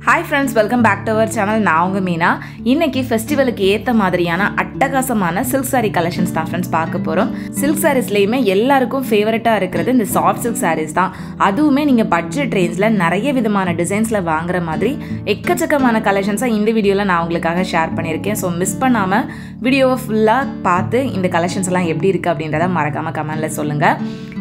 Hi friends, welcome back to our channel. நான் உங்க மீனா. இன்னைக்கு ஃபெஸ்டிவலுக்கு ஏத்த மாதிரியான அட்டகாசமான silk saree collections தான் friends பார்க்க போறோம். silk sariesலயுமே எல்லாருக்கும் ஃபேவரட்டா இருக்கிறது இந்த soft silk sarees தான். அதுவுமே நீங்க பட்ஜெட் ரேஞ்ச்ல நிறைய விதமான டிசைன்ஸ்ல வாங்குற மாதிரி எக்கச்சக்கமான கலெக்ஷன்ஸை இந்த வீடியோல நான் உங்களுக்காக ஷேர் பண்ணியிருக்கேன். ஸோ மிஸ் பண்ணாம வீடியோவை ஃபுல்லா பார்த்து இந்த கலெக்ஷன்ஸ் எல்லாம் எப்படி இருக்கு அப்படின்றத மறக்காம கமெண்ட்ல சொல்லுங்க.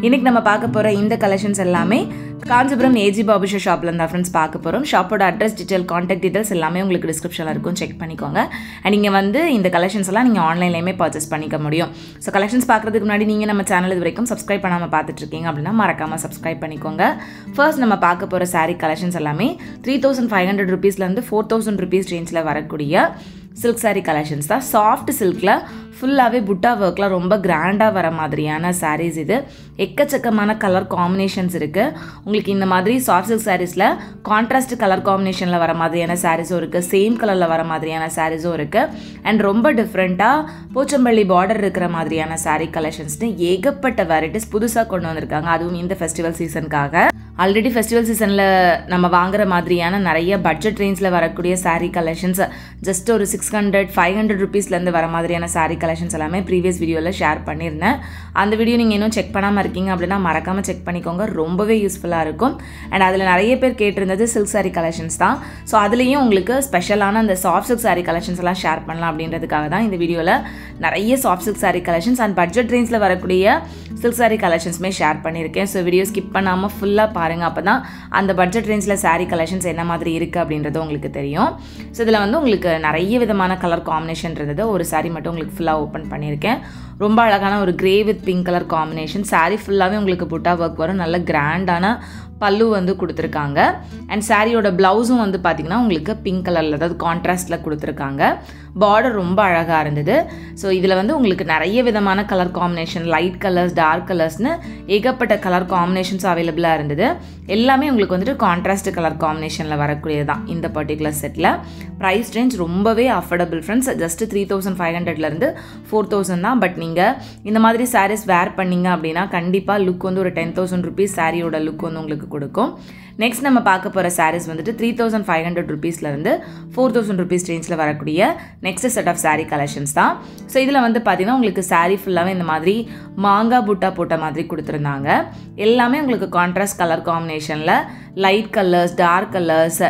இன்னைக்கு நம்ம பார்க்க போற இந்த கலெக்ஷன்ஸ் எல்லாமே காஞ்சிபுரம் ஏஜி பாபுஷா ஷாப்ல இருந்தா ஃப்ரெண்ட்ஸ் பார்க்க போறோம். ஷாப்போட அட்ரஸ் டீடைல் கான்டாக்ட் டீடைல்ஸ் எல்லாமே உங்களுக்கு டிஸ்கிரிப்ஷன்ல இருக்கும், செக் பண்ணிக்கோங்க. அண்ட் இங்க வந்து இந்த கலெக்ஷன்ஸ் எல்லாம் நீங்க ஆன்லைன்லயுமே பர்ச்சேஸ் பண்ணிக்க முடியும். ஸோ கலெக்ஷன்ஸ் பார்க்கறதுக்கு முன்னாடி நீங்க நம்ம சேனல் இது வரைக்கும் சப்ஸ்கிரைப் பண்ணாம பார்த்துட்டு இருக்கீங்க அப்படின்னா மறக்காம சப்ஸ்கிரைப் பண்ணிக்கோங்க. ஃபர்ஸ்ட் நம்ம பார்க்க போற saree கலெக்ஷன்ஸ் எல்லாமே 3500 rupeesல இருந்து 4000 rupees ரேஞ்ச்ல வரக்கூடிய silk saree collections தான். சாஃப்ட் சில்க்ல ஃபுல்லாகவே புட்டா ஒர்க்கில் ரொம்ப கிராண்டாக வர மாதிரியான sarees இது. எக்கச்சக்கமான கலர் காம்பினேஷன்ஸ் இருக்குது. உங்களுக்கு இந்த மாதிரி சாஃப்ட் சில்க் சாரீஸில் கான்ட்ராஸ்ட் கலர் காம்பினேஷனில் வர மாதிரியான சாரீஸும் இருக்குது, சேம் கலரில் வர மாதிரியான சாரீஸும் இருக்குது. அண்ட் ரொம்ப டிஃப்ரெண்ட்டாக போச்சம்பள்ளி பார்டர் இருக்கிற மாதிரியான saree கலெக்ஷன்ஸ்னு ஏகப்பட்ட வெரைட்டிஸ் புதுசாக கொண்டு வந்திருக்காங்க. அதுவும் இந்த ஃபெஸ்டிவல் சீசனுக்காக. ஆல்ரெடி ஃபெஸ்டிவல் சீசனில் நம்ம வாங்குற மாதிரியான நிறைய பட்ஜெட் ரேஞ்சில் வரக்கூடிய saree கலெக்ஷன்ஸ் ஜஸ்ட் ஒரு 600-500 rupeesலேருந்து வர மாதிரியான saree கலெக்ஷன்ஸ் எல்லாமே ப்ரீவியஸ் வீடியோவில் ஷேர் பண்ணியிருந்தேன். அந்த வீடியோ நீங்கள் இன்னும் செக் பண்ணாமல் இருக்கீங்க அப்படின்னா மறக்காமல் செக் பண்ணிக்கோங்க, ரொம்பவே யூஸ்ஃபுல்லாக இருக்கும். அண்ட் அதில் நிறைய பேர் கேட்டிருந்தது silk saree கலெக்ஷன்ஸ் தான். ஸோ அதுலேயும் உங்களுக்கு ஸ்பெஷலான அந்த சாஃப்ட் silk saree கலெக்ஷன்ஸ் எல்லாம் ஷேர் பண்ணலாம் அப்படின்றதுக்காக தான் இந்த வீடியோவில் நிறைய soft silk saree collections and budget ரேஞ்சில் வரக்கூடிய silk saree கலெக்ஷன்ஸுமே ஷேர் பண்ணியிருக்கேன். ஸோ வீடியோ ஸ்கிப் பண்ணாமல் ஃபுல்லாக பாருங்கள், அப்போ தான் அந்த பட்ஜெட் ரேஞ்சில் saree கலெக்ஷன்ஸ் என்ன மாதிரி இருக்குது அப்படின்றது உங்களுக்கு தெரியும். ஸோ இதில் வந்து உங்களுக்கு நிறைய விதமான கலர் காம்பினேஷன் இருந்தது. ஒரு saree மட்டும் உங்களுக்கு ஃபுல்லாக ஓப்பன் பண்ணியிருக்கேன். ரொம்ப அழகான ஒரு grey with pink colour combination. saree ஃபுல்லாகவே உங்களுக்கு புட்டா ஒர்க் வரும், நல்ல கிராண்டான பல்லு வந்து கொடுத்துருக்காங்க. அண்ட் சாரியோட ப்ளவுஸும் வந்து பார்த்திங்கன்னா உங்களுக்கு பிங்க் கலரில், அதாவது கான்ட்ராஸ்டில் கொடுத்துருக்காங்க. பார்டர் ரொம்ப அழகாக இருந்தது. ஸோ இதில் வந்து உங்களுக்கு நிறைய விதமான colour combination, light colours, dark கலர்ஸ்னு ஏகப்பட்ட கலர் காம்பினேஷன்ஸ் அவைலபிளாக இருந்தது. எல்லாமே உங்களுக்கு வந்துட்டு கான்ட்ராஸ்ட் கலர் காம்பினேஷனில் வரக்கூடியது தான் இந்த பர்டிகுலர் செட்டில். ப்ரைஸ் ரேஞ்ச் ரொம்பவே அஃபோர்டபுள் ஃப்ரெண்ட்ஸ். ஜஸ்ட் 3500லேருந்து 4000 தான். பட் நீங்கள் இந்த மாதிரி சாரீஸ் வேர் பண்ணிங்க அப்படின்னா கண்டிப்பாக லுக் வந்து ஒரு 10,000 rupees சாரியோட லுக் வந்து உங்களுக்கு கொடுக்கும். நெக்ஸ்ட் நம்ம பார்க்க போகிற சாரீஸ் வந்துட்டு 3500 rupeesலேருந்து 4000 rupees ரேஞ்சில் வரக்கூடிய next set of saree collections தான். ஸோ இதில் வந்து பார்த்தீங்கன்னா உங்களுக்கு saree ஃபுல்லாகவே இந்த மாதிரி மாங்காய் புட்டா போட்ட மாதிரி கொடுத்துருந்தாங்க. எல்லாமே உங்களுக்கு கான்ட்ராஸ்ட் கலர் காம்பினேஷனில் லைட் கலர்ஸ், டார்க் கலர்ஸ்,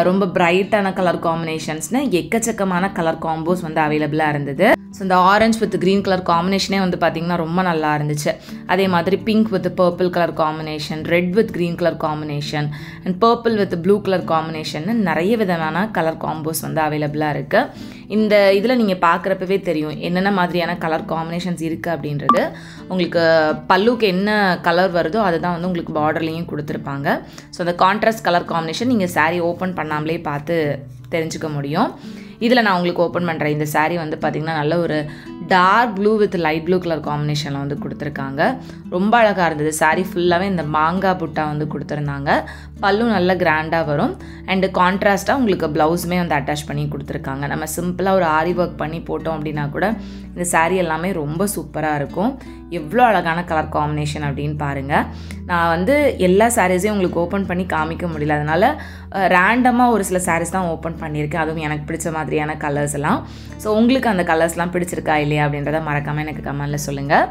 ரொம்ப பிரைட்டான கலர் காம்பினேஷன்ஸ்னு எக்கச்சக்கமான கலர் காம்போஸ் வந்து அவைலபிளாக இருந்தது. ஸோ இந்த ஆரஞ்ச் வித் க்ரீன் கலர் காம்பினேஷனே வந்து பார்த்திங்கன்னா ரொம்ப நல்லா இருந்துச்சு. அதே மாதிரி pink with purple colour combination, red with green colour combination and purple with blue colour combination நிறைய விதமான கலர் காம்போஸ் வந்து அவைலபிளாக இருக்குது. இந்த இதில் நீங்கள் பார்க்குறப்பவே தெரியும் என்னென்ன மாதிரியான கலர் காம்பினேஷன்ஸ் இருக்குது அப்படின்றது. உங்களுக்கு பல்லுக்கு என்ன கலர் வருதோ அதுதான் வந்து உங்களுக்கு பார்டர்லேயும் கொடுத்துருப்பாங்க. ஸோ அந்த கான்ட்ராஸ்ட் கலர் காம்பினேஷன் நீங்கள் saree ஓப்பன் பண்ணாமலே பார்த்து தெரிஞ்சுக்க முடியும். இதில் நான் உங்களுக்கு ஓப்பன் பண்ணுறேன். இந்த saree வந்து பார்த்திங்கன்னா நல்ல ஒரு dark blue with light blue colour காம்பினேஷனில் வந்து கொடுத்துருக்காங்க. ரொம்ப அழகாக இருந்தது. saree ஃபுல்லாகவே இந்த மாங்காய் புட்டா வந்து கொடுத்துருந்தாங்க. பல்லு நல்ல கிராண்டாக வரும். அண்டு கான்ட்ராஸ்ட்டாக உங்களுக்கு ப்ளவுஸுமே வந்து அட்டாச் பண்ணி கொடுத்துருக்காங்க. நம்ம சிம்பிளாக ஒரு ஆரி ஒர்க் பண்ணி போட்டோம் அப்படின்னா கூட இந்த saree எல்லாமே ரொம்ப சூப்பராக இருக்கும். எவ்வளோ அழகான கலர் காம்பினேஷன் அப்படின்னு பாருங்கள். நான் வந்து எல்லா சாரீஸையும் உங்களுக்கு ஓப்பன் பண்ணி காமிக்க முடியல, அதனால் ரேண்டமாக ஒரு சில சாரீஸ் தான் ஓப்பன் பண்ணியிருக்கேன். அதுவும் எனக்கு பிடிச்ச மாதிரியான கலர்ஸ் எல்லாம். ஸோ உங்களுக்கு அந்த கலர்ஸ்லாம் பிடிச்சிருக்கா இல்லையா அப்படின்றத மறக்காமல் எனக்கு கமெண்ட்டில் சொல்லுங்கள்.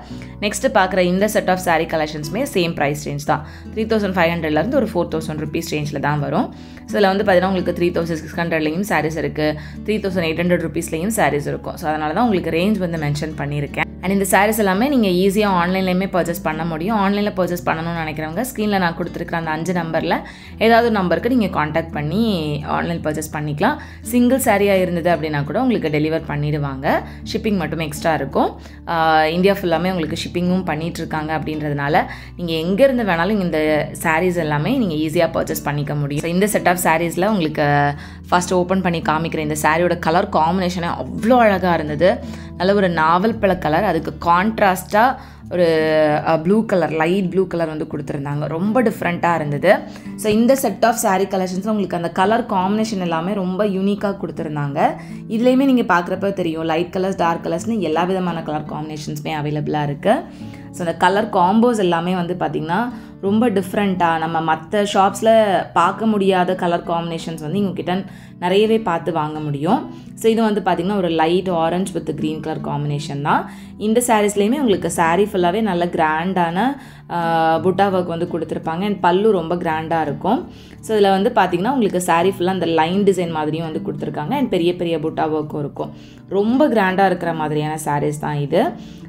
நெக்ஸ்ட்டு பார்க்குற இந்த செட் ஆஃப் saree கலெக்ஷன்ஸுமே சேம் ப்ரைஸ் ரேஞ்ச் தான். 3500லேருந்து ஒரு 4000 rupees ரேஞ்சில் தான் வரும். ஸோ இதில் வந்து பார்த்தீங்கன்னா உங்களுக்கு 3600லேயும் சாரீஸ் இருக்குது, 3800 rupeesலேயும் சாரீஸ் இருக்கும். ஸோ அதனால தான் உங்களுக்கு ரேஞ்ச் வந்து மென்ஷன் பண்ணியிருக்கேன். அண்ட் இந்த சாரீஸ் எல்லாமே நீங்கள் ஈஸியாக ஆன்லைன்லேயுமே பர்ச்சேஸ் பண்ண முடியும். ஆன்லைனில் பர்ச்சேஸ் பண்ணணும்னு நினைக்கிறவங்க ஸ்க்ரீனில் நான் கொடுத்துருக்குற அந்த 5 நம்பரில் ஏதாவது ஒரு நம்பருக்கு நீங்கள் காண்டாக்ட் பண்ணி ஆன்லைன் பர்ச்சேஸ் பண்ணிக்கலாம். சிங்கிள் சாரியாக இருந்தது அப்படின்னா கூட உங்களுக்கு டெலிவர் பண்ணிடுவாங்க. ஷிப்பிங் மட்டும் எக்ஸ்ட்ரா இருக்கும். இந்தியா ஃபுல்லாமே உங்களுக்கு ஷிப்பிங்கும் பண்ணிகிட்ருக்காங்க. அப்படின்றதுனால நீங்கள் எங்கேருந்து வேணாலும் இந்த சாரீஸ் எல்லாமே நீங்கள் ஈஸியாக பர்ச்சேஸ் பண்ணிக்க முடியும். ஸோ இந்த செட் ஆஃப் சாரீஸில் உங்களுக்கு ஃபஸ்ட்டு ஓப்பன் பண்ணி காமிக்கிற இந்த சாரியோட கலர் காம்பினேஷனே அவ்வளோ அழகாக இருந்தது. நல்ல ஒரு நாவல் பழ கலர், அதுக்கு கான்ட்ராஸ்ட்டாக ஒரு blue colour, light blue colour வந்து கொடுத்துருந்தாங்க. ரொம்ப டிஃப்ரெண்ட்டாக இருந்தது. ஸோ இந்த செட் ஆஃப் saree கலெக்ஷன்ஸில் உங்களுக்கு அந்த கலர் காம்பினேஷன் எல்லாமே ரொம்ப யூனிக்காக கொடுத்துருந்தாங்க. இதுலேயுமே நீங்கள் பார்க்குறப்ப தெரியும் லைட் கலர்ஸ், டார்க் கலர்ஸ்னு எல்லா விதமான கலர் காம்பினேஷன்ஸுமே அவைலபிளாக இருக்குது. ஸோ அந்த கலர் காம்போஸ் எல்லாமே வந்து பார்த்திங்கன்னா ரொம்ப டிஃப்ரெண்ட்டாக நம்ம மற்ற ஷாப்ஸில் பார்க்க முடியாத கலர் காம்பினேஷன்ஸ் வந்து இவங்ககிட்ட நிறையவே பார்த்து வாங்க முடியும். ஸோ இது வந்து பார்த்திங்கன்னா ஒரு light orange with green colour combination தான். இந்த சாரீஸ்லேயுமே உங்களுக்கு சாரீ ஃபுல்லாகவே நல்ல கிராண்டான புட்டா ஒர்க் வந்து கொடுத்துருப்பாங்க. அண்ட் பல்லு ரொம்ப கிராண்டாக இருக்கும். ஸோ இதில் வந்து பார்த்திங்கன்னா உங்களுக்கு சாரீ ஃபுல்லாக அந்த லைன் டிசைன் மாதிரியும் வந்து கொடுத்துருக்காங்க. அண்ட் பெரிய பெரிய புட்டா ஒர்க்கும் இருக்கும். ரொம்ப கிராண்டாக இருக்கிற மாதிரியான சாரீஸ் தான் இது.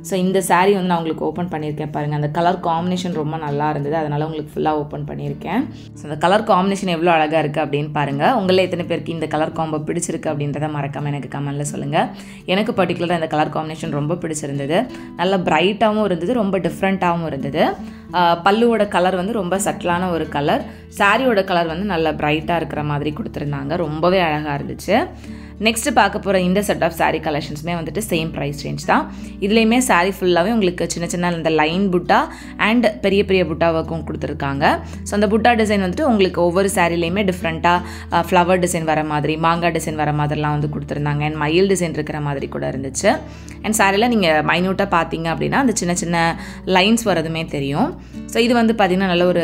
ஸோ இந்த சாரீ வந்து நான் உங்களுக்கு ஓப்பன் பண்ணியிருக்கேன் பாருங்கள். அந்த கலர் காம்பினேஷன் ரொம்ப நல்லா இருந்தது, அதனால் உங்களுக்கு ஃபுல்லாக ஓப்பன் பண்ணியிருக்கேன். ஸோ அந்த கலர் காம்பினேஷன் எவ்வளோ அழகாக இருக்குது அப்படின்னு பாருங்கள். உங்களே எத்தனை பேருக்கு இந்த கலர் காம்போ பிடிச்சிருக்கு அப்படின்றத மறக்காமல் எனக்கு கமெண்ட்டில் சொல்லுங்கள். எனக்கு பர்டிகுலராக இந்த கலர் காம்பினேஷன் ரொம்ப பிடிச்சிருந்தது. நல்ல பிரைட்டாகவும் இருந்தது, ரொம்ப டிஃப்ரெண்ட்டாகவும் இருந்தது. பல்லுவோட கலர் வந்து ரொம்ப சட்டிலான ஒரு கலர், சாரியோட கலர் வந்து நல்ல பிரைட்டாக இருக்கிற மாதிரி கொடுத்துருந்தாங்க. ரொம்பவே அழகாக இருந்துச்சு. நெக்ஸ்ட்டு பார்க்க போகிற இந்த செட் ஆஃப் சாரீ கலெக்ஷன்ஸுமே வந்துட்டு சேம் ப்ரைஸ் ரேஞ்ச் தான். இதுலேயுமே சாரீ ஃபுல்லாகவே உங்களுக்கு சின்ன சின்ன இந்த லைன் புட்டா அண்ட் பெரிய பெரிய புட்டா ஒர்க்கும் கொடுத்துருக்காங்க. ஸோ அந்த புட்டா டிசைன் வந்துட்டு உங்களுக்கு ஒவ்வொரு சாரீலையுமே டிஃப்ரெண்ட்டாக ஃப்ளவர் டிசைன் வர மாதிரி, மாங்காய் டிசைன் வர மாதிரிலாம் வந்து கொடுத்துருந்தாங்க. அண்ட் மயில் டிசைன் இருக்கிற மாதிரி கூட இருந்துச்சு. அண்ட் சாரியில் நீங்கள் மைன்யூட்டாக பார்த்தீங்க அப்படின்னா அந்த சின்ன சின்ன லைன்ஸ் வரதுமே தெரியும். ஸோ இது வந்து பார்த்திங்கன்னா நல்ல ஒரு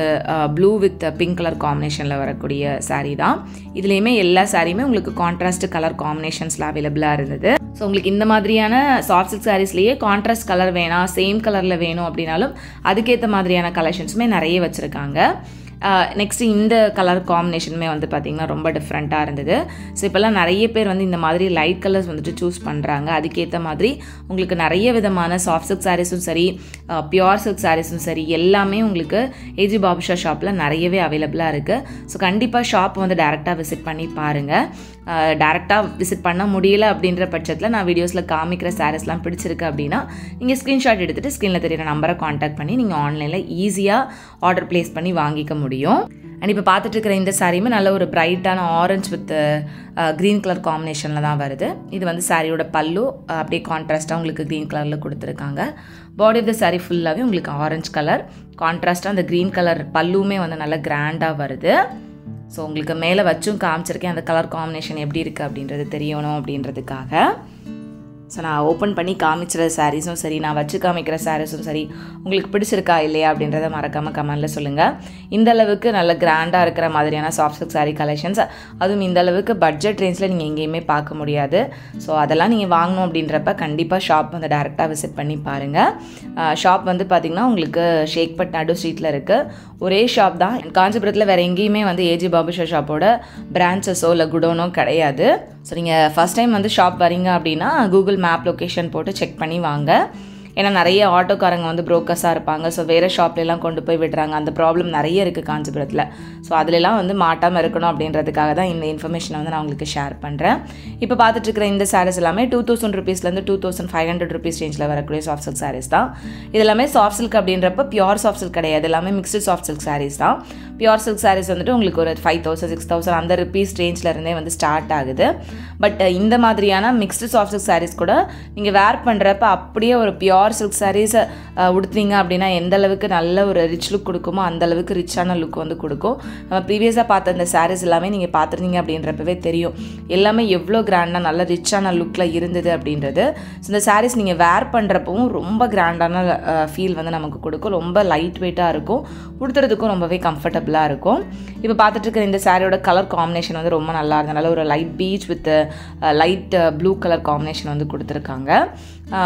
ப்ளூ வித் பிங்க் கலர் காம்பினேஷனில் வரக்கூடிய சாரீ தான். இதுலேயுமே எல்லா சாரியுமே உங்களுக்கு கான்ட்ராஸ்ட் கலர் காம்பினேஷன்ஸில் அவைலபிளாக இருந்தது. ஸோ உங்களுக்கு இந்த மாதிரியான சாஃப்ட் சில்க் சாரீஸ்லேயே கான்ட்ராஸ்ட் கலர் வேணாம், சேம் கலரில் வேணும் அப்படின்னாலும் அதுக்கேற்ற மாதிரியான கலெக்ஷன்ஸுமே நிறைய வச்சுருக்காங்க. நெக்ஸ்ட்டு இந்த கலர் காம்பினேஷனுமே வந்து பார்த்திங்கன்னா ரொம்ப டிஃப்ரெண்ட்டாக இருந்தது. ஸோ இப்போல்லாம் நிறைய பேர் வந்து இந்த மாதிரி லைட் கலர்ஸ் வந்துட்டு சூஸ் பண்ணுறாங்க. அதுக்கேற்ற மாதிரி உங்களுக்கு நிறைய விதமான சாஃப்ட் சில்க் சாரீஸும் சரி, பியோர் சில்க் சாரீஸும் சரி, எல்லாமே உங்களுக்கு ஏஜி பாபுஷா ஷாப்பில் நிறையவே அவைலபிளாக இருக்குது. ஸோ கண்டிப்பாக ஷாப் வந்து டேரெக்டாக விசிட் பண்ணி பாருங்கள். டேரெக்டாக விசிட் பண்ண முடியல அப்படின்ற பட்சத்தில் நான் வீடியோஸில் காமிக்கிற சாரீஸ்லாம் பிடிச்சிருக்கு அப்படின்னா நீங்கள் ஸ்க்ரீன்ஷாட் எடுத்துகிட்டு ஸ்க்ரீனில் தெரியிற நம்பரை காண்டாக்ட் பண்ணி நீங்கள் ஆன்லைனில் ஈஸியாக ஆர்டர் ப்ளேஸ் பண்ணி வாங்கிக்க முடியும். அண்ட் இப்போ பார்த்துட்டு இருக்கிற இந்த சாரியுமே நல்ல ஒரு பிரைட்டான ஆரஞ்ச் வித் க்ரீன் கலர் காம்பினேஷனில் தான் வருது. இது வந்து சாரியோட பல்லு அப்படியே கான்ட்ராஸ்ட்டாக உங்களுக்கு க்ரீன் கலரில் கொடுத்துருக்காங்க. பாடி ஆஃப் த சாரீ ஃபுல்லாகவே உங்களுக்கு ஆரஞ்ச் கலர் கான்ட்ராஸ்ட்டாக அந்த க்ரீன் கலர் பல்லுமே வந்து நல்லா கிராண்டாக வருது. ஸோ உங்களுக்கு மேலே வச்சும் காமிச்சிருக்கேன் அந்த கலர் காம்பினேஷன் எப்படி இருக்குது அப்படின்றது தெரியணும் அப்படின்றதுக்காக. ஸோ நான் ஓப்பன் பண்ணி காமிச்சிற சாரீஸும் சரி, நான் வச்சு காமிக்கிற சாரீஸும் சரி உங்களுக்கு பிடிச்சிருக்கா இல்லையா அப்படின்றத மறக்காமல் கமெண்டில் சொல்லுங்கள். இந்த அளவுக்கு நல்ல கிராண்டாக இருக்கிற மாதிரியான சாஃப்ட் சில்க் சாரீ கலெக்ஷன்ஸ், அதுவும் இந்த அளவுக்கு பட்ஜெட் ரேஞ்சில் நீங்கள் எங்கேயுமே பார்க்க முடியாது. ஸோ அதெல்லாம் நீங்கள் வாங்கணும் அப்படின்றப்ப கண்டிப்பாக ஷாப் வந்து டேரெக்டாக விசிட் பண்ணி பாருங்கள். ஷாப் வந்து பார்த்திங்கன்னா உங்களுக்கு ஷேக்பட் நடு ஸ்ட்ரீட்டில் இருக்குது. ஒரே ஷாப் தான். காஞ்சிபுரத்தில் வேறு எங்கேயுமே வந்து ஏஜி பாபுஷா ஷாப்போட பிரான்ச்சஸோ இல்லை குடோனோ கிடையாது. ஸோ நீங்கள் ஃபஸ்ட் டைம் வந்து ஷாப் வரீங்க அப்படின்னா கூகுள் மேப் லொக்கேஷன் போட்டு செக் பண்ணி வாங்க. ஏன்னா நிறைய ஆட்டோக்காரங்க வந்து ப்ரோக்கர்ஸாக இருப்பாங்க. ஸோ வேறு ஷாப்லலாம் கொண்டு போய் விடுறாங்க. அந்த ப்ராப்ளம் நிறைய இருக்குது காஞ்சிபுரத்தில். ஸோ அதிலெலாம் வந்து மாட்டாமல் இருக்கணும் அப்படின்றதுக்காக தான் இந்த இன்ஃபர்மேஷனை வந்து நான் உங்களுக்கு ஷேர் பண்ணுறேன். இப்போ பார்த்துட்ருக்கிற இந்த சாரீஸ் எல்லாமே 2000 rupeesலேருந்து 2500 rupees ரேஞ்சில் வரக்கூடிய சாஃப்ட் சில்க் சாரீஸ் தான். இதெல்லாமே சாஃப்ட் சில்க் அப்படின்றப்ப பியோர் சாஃப்ட் சில்க் கிடையாது, எல்லாமே மிக்ஸ்டு சாஃப்ட் சில்க் சாரீஸ் தான். பியோர் சில்க் சாரீஸ் வந்துட்டு உங்களுக்கு ஒரு 5000 6000 அந்த ருபீஸ் ரேஞ்சிலருந்தே வந்து ஸ்டார்ட் ஆகுது. பட் இந்த மாதிரியான மிக்ஸ்டு சாஃப்ட் சில்க் சாரீஸ் கூட நீங்கள் வேர் பண்ணுறப்ப அப்படியே ஒரு பியோர் சில்க் சாரீஸை உடுத்துனீங்க அப்படின்னா எந்த அளவுக்கு நல்ல ஒரு ரிச் லுக் கொடுக்குமோ அந்த அளவுக்கு ரிச்சான லுக் வந்து கொடுக்கும். நம்ம ப்ரீவியஸாக பார்த்த அந்த சாரீஸ் எல்லாமே நீங்கள் பார்த்துருந்தீங்க அப்படின்றப்பவே தெரியும் எல்லாமே எவ்வளோ கிராண்டாக நல்ல ரிச்சான லுக்கில் இருந்தது அப்படின்றது. ஸோ இந்த சாரீஸ் நீங்கள் வேர் பண்ணுறப்பவும் ரொம்ப கிராண்டான ஃபீல் வந்து நமக்கு கொடுக்கும். ரொம்ப லைட் வெயிட்டாக இருக்கும், உடுத்துறதுக்கும் ரொம்பவே கம்ஃபர்டபுளாக இருக்கும். இப்போ பார்த்துட்டு இருக்கிற இந்த சாரியோட கலர் காம்பினேஷன் வந்து ரொம்ப நல்லா இருந்தனால ஒரு light beach with light blue colour combination வந்து கொடுத்துருக்காங்க.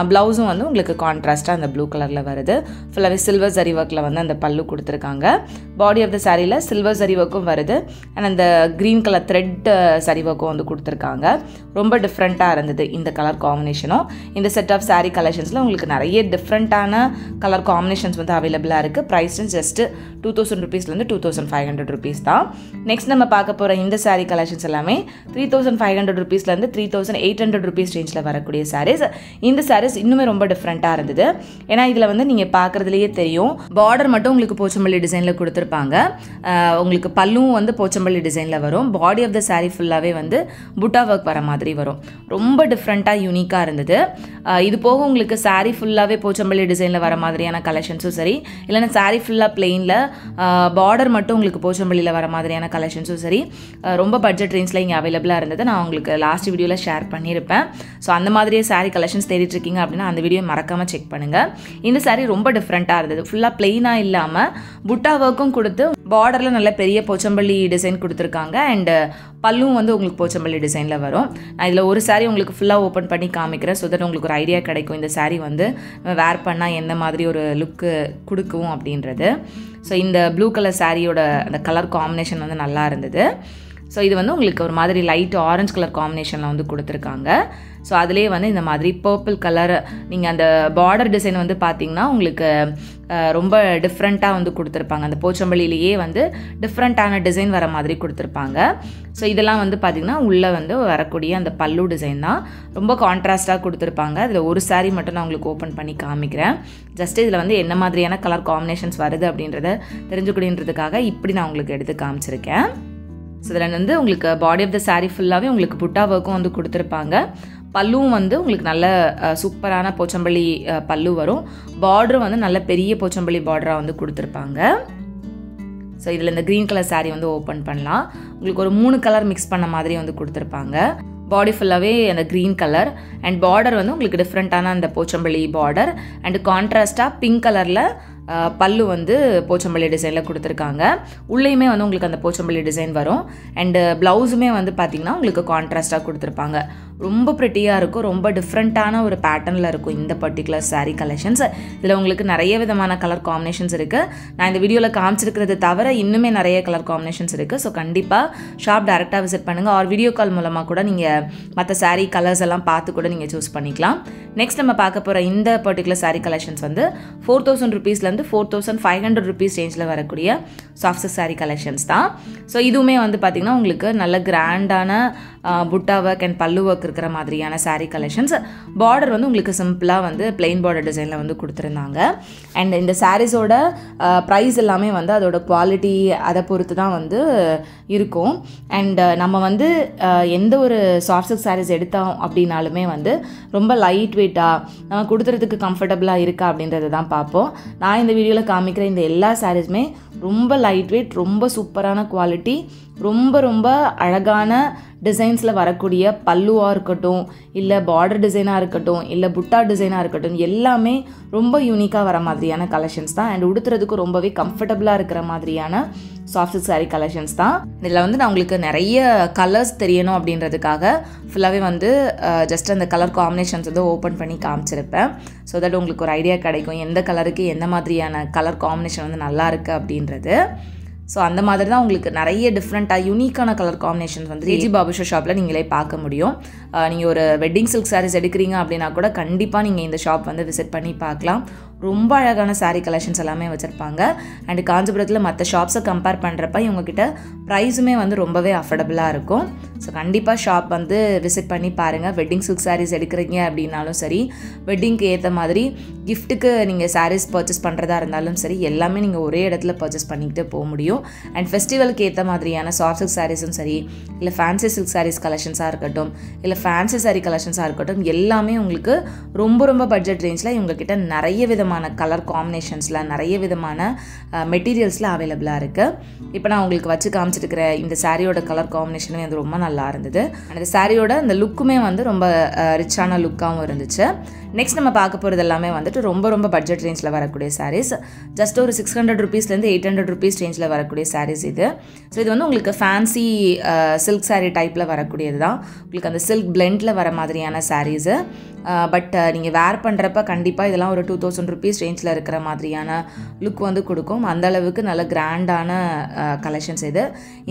ப்ளவுஸும் வந்து உங்களுக்கு கான்ட்ராஸ்ட்டாக அந்த ப்ளூ கலரில் வருது. ஃபுல்லாகவே சில்வர் ஜரி ஒர்க்கில் வந்து அந்த பல்லு கொடுத்துருக்காங்க. பாடி ஆஃப் த சாரியில் சில்வர் ஜரி ஒர்க்கும் வருது. அண்ட் அந்த க்ரீன் கலர் த்ரெட் சரி ஒர்க்கும் வந்து கொடுத்துருக்காங்க. ரொம்ப டிஃப்ரெண்ட்டாக இருந்தது இந்த கலர் காம்பினேஷனும். இந்த செட் ஆஃப் சாரீ கலெக்ஷன்ஸில் உங்களுக்கு நிறைய டிஃப்ரெண்ட்டான கலர் காம்பினேஷன்ஸ் வந்து அவைலபிளாக இருக்குது. ப்ரைஸும் ஜஸ்ட்டு 2000 rupeesலேருந்து 2500 rupees தான். நெக்ஸ்ட் நம்ம பார்க்க போகிற இந்த சாரீ கலெக்ஷன்ஸ் எல்லாமே 3500 rupeesலேருந்து 3800 rupees ரேஞ்சில் வரக்கூடிய சாரீஸ். இந்த சாரீஸ் இன்னுமே ரொம்ப டிஃப்ரெண்ட்டாக இருந்தது. ஏன்னா இதில் வந்து நீங்கள் பார்க்குறதுலேயே தெரியும், பார்டர் மட்டும் உங்களுக்கு போச்சம்பள்ளி டிசைனில் கொடுத்துருப்பாங்க. உங்களுக்கு பல்லும் வந்து போச்சம்பள்ளி டிசைனில் வரும். பாடி ஆஃப் த சாரீ ஃபுல்லாகவே வந்து புட்டா ஒர்க் வர மாதிரி வரும். ரொம்ப டிஃப்ரெண்ட்டாக யூனிக்காக இருந்தது. இது போக உங்களுக்கு சாரீ ஃபுல்லாகவே போச்சம்பள்ளி டிசைனில் வர மாதிரியான கலெக்ஷன்ஸும் சரி, இல்லைன்னா சாரீ ஃபுல்லாக பிளெயினில் பார்டர் மட்டும் உங்களுக்கு போச்சம்பள்ளியில் வர மாதிரியான கலெக்ஷன்ஸும் சரி ரொம்ப பட்ஜெட் ரேஞ்சில் இங்கே அவைலபிளாக இருந்தது. நான் உங்களுக்கு லாஸ்ட் வீடியோவில் ஷேர் பண்ணியிருப்பேன். ஸோ அந்த மாதிரியே சாரீ கலெக்ஷன்ஸ் தேடிட்டுருக்கீங்க அப்படின்னா அந்த வீடியோ மறக்காமல் செக் பண்ணுங்கள். இந்த சாரீ ரொம்ப டிஃப்ரெண்ட்டாக இருந்தது. ஃபுல்லாக பிளெயினாக இல்லாமல் புட்டா ஒர்க்கும் கொடுத்து பார்டரில் நல்ல பெரிய போச்சம்பள்ளி டிசைன் கொடுத்துருக்காங்க. அண்டு பல்லும் வந்து உங்களுக்கு போச்சம்பள்ளி டிசைனில் வரும். நான் இதில் ஒரு சாரீ உங்களுக்கு ஃபுல்லாக ஓப்பன் பண்ணி காமிக்கிறேன். ஸோ தட் உங்களுக்கு ஒரு ஐடியா கிடைக்கும் இந்த சாரீ வந்து வேர் பண்ணால் எந்த மாதிரி ஒரு லுக்கு கொடுக்கும் அப்படின்றது. ஸோ இந்த ப்ளூ கலர் சாரியோட அந்த கலர் காம்பினேஷன் வந்து நல்லா இருந்தது. ஸோ இது வந்து உங்களுக்கு ஒரு மாதிரி லைட் ஆரஞ்சு கலர் காம்பினேஷனில் வந்து கொடுத்துருக்காங்க. ஸோ அதிலே வந்து இந்த மாதிரி பர்பிள் கலர் நீங்கள் அந்த பார்டர் டிசைன் வந்து பார்த்திங்கன்னா உங்களுக்கு ரொம்ப டிஃப்ரெண்ட்டாக வந்து கொடுத்துருப்பாங்க. அந்த போச்சம்பள்ளியிலேயே வந்து டிஃப்ரெண்ட்டான டிசைன் வர மாதிரி கொடுத்துருப்பாங்க. ஸோ இதெல்லாம் வந்து பார்த்திங்கன்னா உள்ளே வந்து வரக்கூடிய அந்த பல்லு டிசைன் தான் ரொம்ப கான்ட்ராஸ்ட்டாக கொடுத்துருப்பாங்க. அதில் ஒரு சாரீ மட்டும் நான் உங்களுக்கு ஓப்பன் பண்ணி காமிக்கிறேன். ஜஸ்ட் இதில் வந்து என்ன மாதிரியான கலர் காம்பினேஷன்ஸ் வருது அப்படின்றத தெரிஞ்சுக்கூடியன்றதுக்காக இப்படி நான் உங்களுக்கு எடுத்து காமிச்சிருக்கேன். ஸோ இதில் வந்து உங்களுக்கு பாடி ஆஃப் த சாரீ ஃபுல்லாகவே உங்களுக்கு புட்டா ஒர்க்கும் வந்து கொடுத்துருப்பாங்க. பல்லுவும் வந்து உங்களுக்கு நல்ல சூப்பரான போச்சம்பள்ளி பல்லு வரும். பார்டரும் வந்து நல்ல பெரிய போச்சம்பள்ளி பார்டராக வந்து கொடுத்துருப்பாங்க. ஸோ இதில் இந்த க்ரீன் கலர் சாரீ வந்து ஓப்பன் பண்ணலாம். உங்களுக்கு ஒரு 3 கலர் மிக்ஸ் பண்ண மாதிரி வந்து கொடுத்துருப்பாங்க. பாடி ஃபுல்லாகவே அந்த க்ரீன் கலர் அண்ட் பார்டர் வந்து உங்களுக்கு டிஃப்ரெண்ட்டான அந்த போச்சம்பள்ளி பார்டர் அண்ட் கான்ட்ராஸ்ட்டாக பிங்க் கலரில் பல்லு வந்து போச்சம்பள்ளி டிசைனில் கொடுத்துருக்காங்க. உள்ளேயுமே வந்து உங்களுக்கு அந்த போச்சம்பள்ளி டிசைன் வரும். அண்டு ப்ளவுஸுமே வந்து பார்த்திங்கன்னா உங்களுக்கு கான்ட்ராஸ்ட்டாக கொடுத்துருப்பாங்க. ரொம்ப ப்ரிட்டியாக இருக்கும். ரொம்ப டிஃப்ரெண்ட்டான ஒரு பேட்டர்னில் இருக்கும் இந்த பர்டிகுலர் சாரீ கலெக்ஷன்ஸ். இதில் உங்களுக்கு நிறைய விதமான கலர் காம்பினேஷன்ஸ் இருக்குது. நான் இந்த வீடியோவில் காமிச்சிருக்கிறது தவிர இன்னுமே நிறைய கலர் காம்பினேஷன்ஸ் இருக்குது. ஸோ கண்டிப்பாக ஷாப் டேரெக்டாக விசிட் பண்ணுங்கள். ஆர் வீடியோ கால் மூலமாக கூட நீங்கள் மற்ற சாரீ கலர்ஸ் எல்லாம் பார்த்து கூட நீங்கள் சூஸ் பண்ணிக்கலாம். நெக்ஸ்ட் நம்ம பார்க்க போகிற இந்த பர்டிகுலர் சாரீ கலெக்ஷன்ஸ் வந்து 4000 ருபீஸ்லேருந்து 4500 ருபீஸ் ரேஞ்சில் வரக்கூடிய சாஃப்ட் சில்க் சாரீ கலெக்ஷன்ஸ் தான். ஸோ இதுவுமே வந்து பார்த்திங்கன்னா உங்களுக்கு நல்ல கிராண்டான புட்டா ஒர்க் அண்ட் பல்லு ஒர்க் இருக்கிற மாதிரியான சாரீ கலெக்ஷன்ஸ். பார்டர் வந்து உங்களுக்கு சிம்பிளாக வந்து பிளெயின் பார்டர் டிசைனில் வந்து கொடுத்துருந்தாங்க. அண்ட் இந்த சாரீஸோட ப்ரைஸ் எல்லாமே வந்து அதோட குவாலிட்டி அதை பொறுத்து தான் வந்து இருக்கும். அண்ட் நம்ம வந்து எந்த ஒரு சாஃப்ட் சில்க் சாரீஸ் எடுத்தோம் அப்படின்னாலுமே வந்து ரொம்ப லைட் வெயிட்டாக நம்ம கொடுத்துறதுக்கு கம்ஃபர்டபுளாக இருக்கா அப்படின்றது தான் பார்ப்போம். நான் இந்த வீடியோவில் காமிக்கிற இந்த எல்லா சாரீஸுமே ரொம்ப லைட் வெயிட், ரொம்ப சூப்பரான குவாலிட்டி, ரொம்ப ரொம்ப அழகான டிசைன்ஸில் வரக்கூடிய பல்லுவாக இருக்கட்டும், இல்லை பார்டர் டிசைனாக இருக்கட்டும், இல்லை புட்டா டிசைனாக இருக்கட்டும், எல்லாமே ரொம்ப யூனிக்காக வர மாதிரியான கலெக்ஷன்ஸ் தான். அண்ட் உடுத்துறதுக்கு ரொம்பவே கம்ஃபர்டபுளாக இருக்கிற மாதிரியான சாஃப்ட் சில்க் சாரீ கலெக்ஷன்ஸ் தான். இதில் வந்து நான் உங்களுக்கு நிறைய கலர்ஸ் தெரியணும் அப்படின்றதுக்காக ஃபுல்லாகவே வந்து ஜஸ்ட் அந்த கலர் காம்பினேஷன்ஸ் வந்து ஓப்பன் பண்ணி காமிச்சிருப்பேன். ஸோ தட் உங்களுக்கு ஒரு ஐடியா கிடைக்கும் எந்த கலருக்கு எந்த மாதிரியான கலர் காம்பினேஷன் வந்து நல்லா இருக்குது அப்படின்றது. ஸோ அந்த மாதிரி தான் உங்களுக்கு நிறைய டிஃப்ரெண்ட்டாக யூனிக்கான கலர் காம்பினேஷன்ஸ் வந்து ஏஜி பாபுஷா ஷாப்பில் நீங்களே பார்க்க முடியும். நீங்கள் ஒரு வெட்டிங் சில்க் சாரீஸ் எடுக்கிறீங்க அப்படின்னா கூட கண்டிப்பாக நீங்கள் இந்த ஷாப் வந்து விசிட் பண்ணி பார்க்கலாம். ரொம்ப அழகான சாரீ கலெக்ஷன்ஸ் எல்லாமே வச்சுருப்பாங்க. அண்டு காஞ்சிபுரத்தில் மற்ற ஷாப்ஸை கம்பேர் பண்ணுறப்ப இவங்ககிட்ட ப்ரைஸுமே வந்து ரொம்பவே அஃபோர்டபுளாக இருக்கும். ஸோ கண்டிப்பாக ஷாப் வந்து விசிட் பண்ணி பாருங்கள். வெட்டிங் சில்க் சாரீஸ் எடுக்கிறீங்க அப்படின்னாலும் சரி, வெட்டிங்க்கு ஏற்ற மாதிரி கிஃப்ட்டுக்கு நீங்கள் சாரீஸ் பர்ச்சேஸ் பண்ணுறதா இருந்தாலும் சரி, எல்லாமே நீங்கள் ஒரே இடத்துல பர்ச்சேஸ் பண்ணிக்கிட்டு போக முடியும். அண்ட் ஃபெஸ்டிவலுக்கு ஏற்ற மாதிரியான சாஃப்ட் சில்க் சாரீஸும் சரி, இல்லை ஃபேன்சி சில்க் சாரீஸ் கலெக்ஷன்ஸாக இருக்கட்டும், இல்லை ஃபேன்சி சாரீ கலெக்ஷன்ஸாக இருக்கட்டும், எல்லாமே உங்களுக்கு ரொம்ப ரொம்ப பட்ஜெட் ரேஞ்சில் இவங்ககிட்ட நிறைய விதமான கலர் காம்பினேஷன்ஸில், நிறைய விதமான மெட்டீரியல்ஸில் அவைலபிளாக இருக்குது. இப்போ நான் உங்களுக்கு வச்சு காமிச்சிருக்கிற இந்த சாரியோட கலர் காம்பினேஷனுமே வந்து ரொம்ப நல்லா இருந்தது. அந்த சாரியோட அந்த லுக்குமே வந்து ரொம்ப ரிச்சான லுக்காகவும் இருந்துச்சு. நெக்ஸ்ட் நம்ம பார்க்க போகிறது எல்லாமே வந்துட்டு ரொம்ப ரொம்ப பட்ஜெட் ரேஞ்சில் வரக்கூடிய சாரீஸ். ஜஸ்ட் ஒரு 600 ருபீஸ்லேருந்து 800 ருபீஸ் ரேஞ்சில் வரக்கூடிய சாரீஸ் இது. ஸோ இது வந்து உங்களுக்கு ஃபேன்சி சில்க் சாரீ டைப்பில் வரக்கூடியது தான். உங்களுக்கு அந்த சில்க் பிளெண்டில் வர மாதிரியான சாரீஸு. பட் நீங்கள் வேர் பண்ணுறப்ப கண்டிப்பாக இதெல்லாம் ஒரு 2000 ருபீஸ் ரேஞ்சில் இருக்கிற மாதிரியான லுக் வந்து கொடுக்கும். அந்தளவுக்கு நல்ல கிராண்டான கலெக்ஷன்ஸ் இது.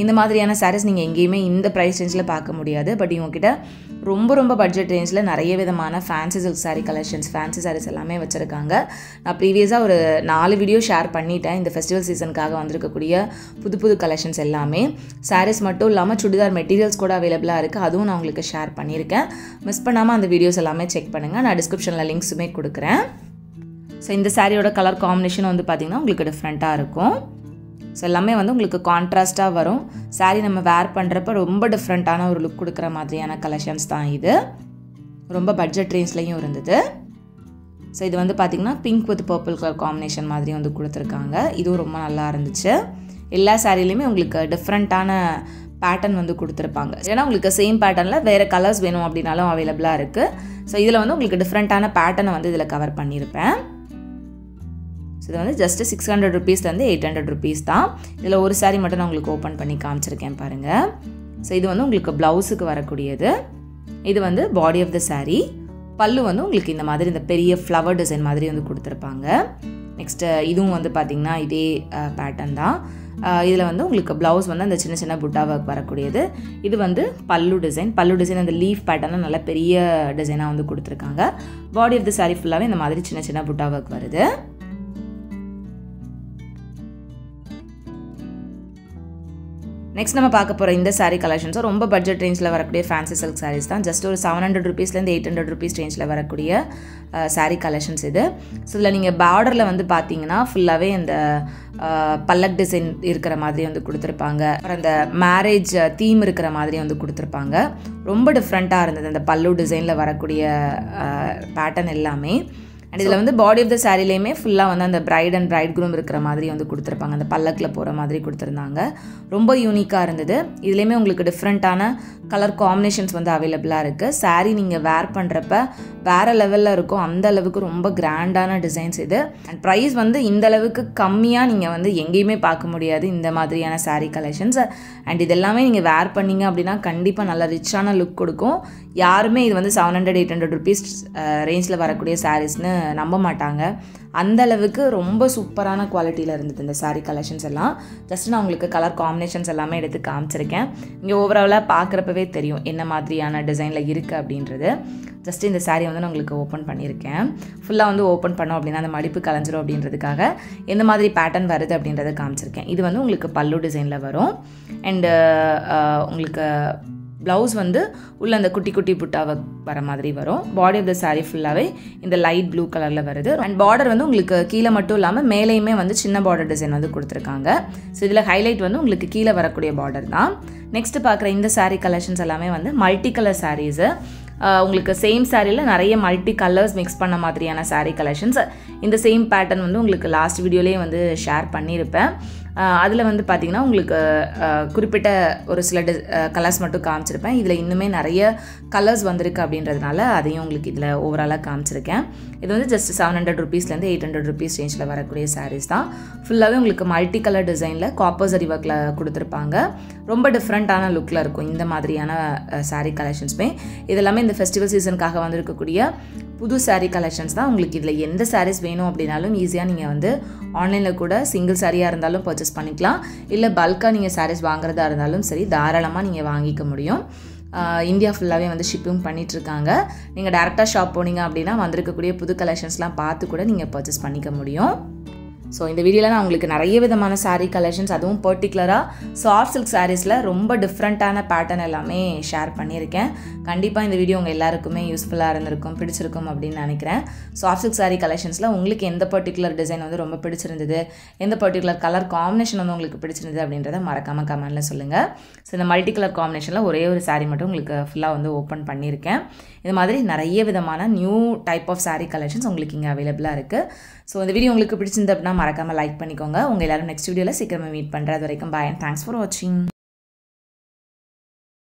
இந்த மாதிரியான சாரீஸ் நீங்கள் எங்கேயுமே இந்த ப்ரைஸ் ரேஞ்சில் பார்க்க முடியாது. பட் இவங்ககிட்ட ரொம்ப ரொம்ப பட்ஜெட் ரேஞ்சில் நிறைய விதமான fancy silk sari collections, fancy saris எல்லாமே வச்சுருக்காங்க. நான் ப்ரீவியஸாக ஒரு 4 வீடியோ ஷேர் பண்ணிட்டேன் இந்த ஃபெஸ்டிவல் சீசனுக்காக வந்திருக்கக்கூடிய புது புது கலெக்ஷன்ஸ் எல்லாமே. சாரீஸ் மட்டும் இல்லாமல் சுடிதார் மெட்டீரியல்ஸ் கூட அவைலபிளாக இருக்குது. அதுவும் நான் உங்களுக்கு ஷேர் பண்ணியிருக்கேன். மிஸ் பண்ணாமல் அந்த வீடியோஸ் எல்லாமே செக் பண்ணுங்கள். நான் டிஸ்கிரிப்ஷனில் லிங்க்ஸுமே கொடுக்குறேன். ஸோ இந்த சாரியோட கலர் காம்பினேஷன் வந்து பார்த்திங்கன்னா உங்களுக்கு டிஃப்ரெண்ட்டாக இருக்கும். ஸோ எல்லாமே வந்து உங்களுக்கு கான்ட்ராஸ்ட்டாக வரும். சாரீ நம்ம வேர் பண்ணுறப்ப ரொம்ப டிஃப்ரெண்ட்டான ஒரு லுக் கொடுக்குற மாதிரியான கலெக்ஷன்ஸ் தான் இது. ரொம்ப பட்ஜெட் ரேஞ்ச்லேயும் இருந்தது. ஸோ இது வந்து பார்த்திங்கன்னா pink with purple colour combination மாதிரி வந்து கொடுத்துருக்காங்க. இதுவும் ரொம்ப நல்லா இருந்துச்சு. எல்லா சாரீலையுமே உங்களுக்கு டிஃப்ரெண்ட்டான பேட்டர்ன் வந்து கொடுத்துருப்பாங்க. ஏன்னா உங்களுக்கு சேம் பேட்டர்னில் வேறு கலர்ஸ் வேணும் அப்படின்னாலும் அவைலபிளாக இருக்குது. ஸோ இதில் வந்து உங்களுக்கு டிஃப்ரெண்ட்டான பேட்டர்னை வந்து இதில் கவர் பண்ணியிருப்பேன். ஸோ இது வந்து ஜஸ்ட்டு 600 rupeesலேருந்து 800 rupees தான். இதில் ஒரு சாரீ மட்டும் நான் உங்களுக்கு ஓப்பன் பண்ணி காமிச்சிருக்கேன் பாருங்கள். ஸோ இது வந்து உங்களுக்கு ப்ளவுஸுக்கு வரக்கூடியது. இது வந்து பாடி ஆஃப் த சாரீ. பல்லு வந்து உங்களுக்கு இந்த மாதிரி இந்த பெரிய ஃப்ளவர் டிசைன் மாதிரி வந்து கொடுத்துருப்பாங்க. நெக்ஸ்ட்டு இதுவும் வந்து பார்த்திங்கன்னா இதே பேட்டர்ன் தான். இதில் வந்து உங்களுக்கு ப்ளவுஸ் வந்து அந்த சின்ன சின்ன புட்டா ஒர்க் வரக்கூடியது. இது வந்து பல்லு டிசைன் அந்த லீஃப் பேட்டர்னில் நல்ல பெரிய டிசைனாக வந்து கொடுத்துருக்காங்க. பாடி ஆஃப் த சாரீ ஃபுல்லாகவே இந்த மாதிரி சின்ன சின்ன புட்டா ஒர்க் வருது. நெக்ஸ்ட் நம்ம பார்க்க போகிற இந்த சாரீ கலெக்ஷன்ஸும் ரொம்ப பட்ஜெட் ரேஞ்சில் வரக்கூடிய ஃபேன்சி சில்க் சாரீஸ் தான். ஜஸ்ட் ஒரு 700 rupeesலேருந்து 800 rupees ரேஞ்சில் வரக்கூடிய சாரீ கலெக்ஷன்ஸ் இது. ஸோ இதில் நீங்கள் பார்டரில் வந்து பார்த்தீங்கன்னா ஃபுல்லாகவே இந்த பல்லக் டிசைன் இருக்கிற மாதிரி வந்து கொடுத்துருப்பாங்க. அப்புறம் அந்த மேரேஜ் தீம் இருக்கிற மாதிரி வந்து கொடுத்துருப்பாங்க. ரொம்ப டிஃப்ரெண்ட்டாக இருந்தது அந்த பல்லு டிசைனில் வரக்கூடிய பேட்டர்ன் எல்லாமே. அண்ட் இதில் வந்து பாடி ஆஃப் த சாரீலையுமே ஃபுல்லாக வந்து அந்த பிரைட் அண்ட் பிரைட் க்ரூம் இருக்கிற மாதிரி வந்து கொடுத்துருப்பாங்க. அந்த பல்லக்கில் போகிற மாதிரி கொடுத்துருந்தாங்க. ரொம்ப யூனிக்காக இருந்தது. இதுலேயுமே உங்களுக்கு டிஃப்ரெண்ட்டான கலர் காம்பினேஷன்ஸ் வந்து அவைலபிளாக இருக்குது. சாரீ நீங்கள் வேர் பண்ணுறப்ப வேறு லெவலில் இருக்கும். அந்த அளவுக்கு ரொம்ப கிராண்டான டிசைன்ஸ் இது. அண்ட் ப்ரைஸ் வந்து இந்த அளவுக்கு கம்மியாக நீங்கள் வந்து எங்கேயுமே பார்க்க முடியாது இந்த மாதிரியான சாரீ கலெக்ஷன்ஸ். அண்ட் இதெல்லாமே நீங்கள் வேர் பண்ணிங்க அப்படின்னா கண்டிப்பாக நல்ல ரிச்சான லுக் கொடுக்கும். யாருமே இது வந்து 700-800 rupees ரேஞ்சில் வரக்கூடிய சாரீஸ்னு நம்ப மாட்டாங்க. அந்த அளவுக்கு ரொம்ப சூப்பரான குவாலிட்டியில் இருந்தது இந்த சாரீ கலெக்ஷன்ஸ் எல்லாம். ஜஸ்ட் நான் உங்களுக்கு கலர் காம்பினேஷன்ஸ் எல்லாமே எடுத்து காமிச்சிருக்கேன். இங்கே ஓவராலாக பார்க்குறப்பவே தெரியும் என்ன மாதிரியான டிசைனில் இருக்குது அப்படின்றது. ஜஸ்ட் இந்த சாரீ வந்து நான் உங்களுக்கு ஓப்பன் பண்ணியிருக்கேன். ஃபுல்லாக வந்து ஓப்பன் பண்ணோம் அப்படின்னா அந்த மடிப்பு கலைஞ்சிரும் அப்படின்றதுக்காக எந்த மாதிரி பேட்டர்ன் வருது அப்படின்றத காமிச்சிருக்கேன். இது வந்து உங்களுக்கு பல்லு டிசைனில் வரும். அண்டு உங்களுக்கு ப்ளவுஸ் வந்து உள்ள அந்த குட்டி குட்டி புட்டாவை வர மாதிரி வரும். பாடி ஆஃப் த சாரீ ஃபுல்லாகவே இந்த லைட் ப்ளூ கலரில் வருது. அண்ட் பார்டர் வந்து உங்களுக்கு கீழே மட்டும் இல்லாமல் மேலேயுமே வந்து சின்ன பார்டர் டிசைன் வந்து கொடுத்துருக்காங்க. ஸோ இதில் ஹைலைட் வந்து உங்களுக்கு கீழே வரக்கூடிய பார்டர் தான். நெக்ஸ்ட்டு பார்க்குற இந்த சாரீ கலெக்ஷன்ஸ் எல்லாமே வந்து மல்டி கலர் சாரீஸு. உங்களுக்கு சேம் சாரியில் நிறைய மல்டி கலர்ஸ் மிக்ஸ் பண்ண மாதிரியான சாரீ கலெக்ஷன்ஸ். இந்த சேம் பேட்டர்ன் வந்து உங்களுக்கு லாஸ்ட் வீடியோலேயே வந்து ஷேர் பண்ணியிருப்பேன். அதில் வந்து பார்த்திங்கன்னா உங்களுக்கு குறிப்பிட்ட ஒரு சில கலர்ஸ் மட்டும் காமிச்சிருப்பேன். இதில் இன்னுமே நிறைய கலர்ஸ் வந்திருக்கு அப்படின்றதுனால அதையும் உங்களுக்கு இதில் ஓவராலாக காமிச்சிருக்கேன். இது வந்து ஜஸ்ட் 700 rupeesலேருந்து 800 rupees ரேஞ்சில் வரக்கூடிய சாரீஸ் தான். ஃபுல்லாகவே உங்களுக்கு மல்டி கலர் டிசைனில் காப்பர் சரி ஒர்க்கில் கொடுத்துருப்பாங்க. ரொம்ப டிஃப்ரெண்ட்டான லுக்கில் இருக்கும் இந்த மாதிரியான சாரீ கலெக்ஷன்ஸுமே. இதெல்லாமே இந்த ஃபெஸ்டிவல் சீசனுக்காக வந்திருக்கக்கூடிய புது சாரீ கலெக்ஷன்ஸ் தான். உங்களுக்கு இதில் எந்த சாரீஸ் வேணும் அப்படின்னாலும் ஈஸியாக நீங்கள் வந்து ஆன்லைனில் கூட சிங்கிள் சாரியாக இருந்தாலும் பர்ச்சேஸ் பண்ணிக்கலாம். இல்லை பல்காக நீங்கள் சாரீஸ் வாங்குறதா இருந்தாலும் சரி தாராளமாக நீங்கள் வாங்கிக்க முடியும். இந்தியா ஃபுல்லாகவே வந்து ஷிப்பிங் பண்ணிகிட்ருக்காங்க. நீங்கள் டேரெக்டாக ஷாப் போனீங்க அப்படின்னா வந்திருக்கக்கூடிய புது கலெக்ஷன்ஸ்லாம் பார்த்து கூட நீங்கள் பர்ச்சேஸ் பண்ணிக்க முடியும். ஸோ இந்த வீடியோவில் நான் உங்களுக்கு நிறைய விதமான சாரீ கலெக்ஷன்ஸ், அதுவும் பர்டிகுலராக சாஃப்ட் சில்க் சாரீஸில் ரொம்ப டிஃப்ரெண்ட்டான பேட்டர்ன் எல்லாமே ஷேர் பண்ணியிருக்கேன். கண்டிப்பாக இந்த வீடியோ உங்கள் எல்லாருக்குமே யூஸ்ஃபுல்லாக இருந்திருக்கும், பிடிச்சிருக்கும் அப்படின்னு நினைக்கிறேன். சாஃப்ட் சில்க் சாரீ கலெக்ஷன்ஸில் உங்களுக்கு எந்த பர்டிகுலர் டிசைன் வந்து ரொம்ப பிடிச்சிருந்தது, எந்த பர்டிகுலர் கலர் காம்பினேஷன் வந்து உங்களுக்கு பிடிச்சிருந்தது அப்படின்றத மறக்காமல் கமெண்ட்டில் சொல்லுங்கள். ஸோ இந்த மல்டி கலர் காம்பினேஷனில் ஒரே ஒரு சாரீ மட்டும் உங்களுக்கு ஃபுல்லாக வந்து ஓப்பன் பண்ணியிருக்கேன். இது மாதிரி நிறைய விதமான new type of sari collections உங்களுக்கு இங்கே அவைலபிளாக இருக்குது. ஸோ இந்த வீடியோ உங்களுக்கு பிடிச்சிருந்து அப்படின்னா மறக்காமல் லைக் பண்ணிக்கோங்க. உங்கள் எல்லாரும் நெக்ஸ்ட் வீடியோவில் சீக்கிரமாக மீட் பண்ணுறது வரைக்கும் பாய் அண்ட் தேங்க்ஸ் ஃபார் வாட்சிங்.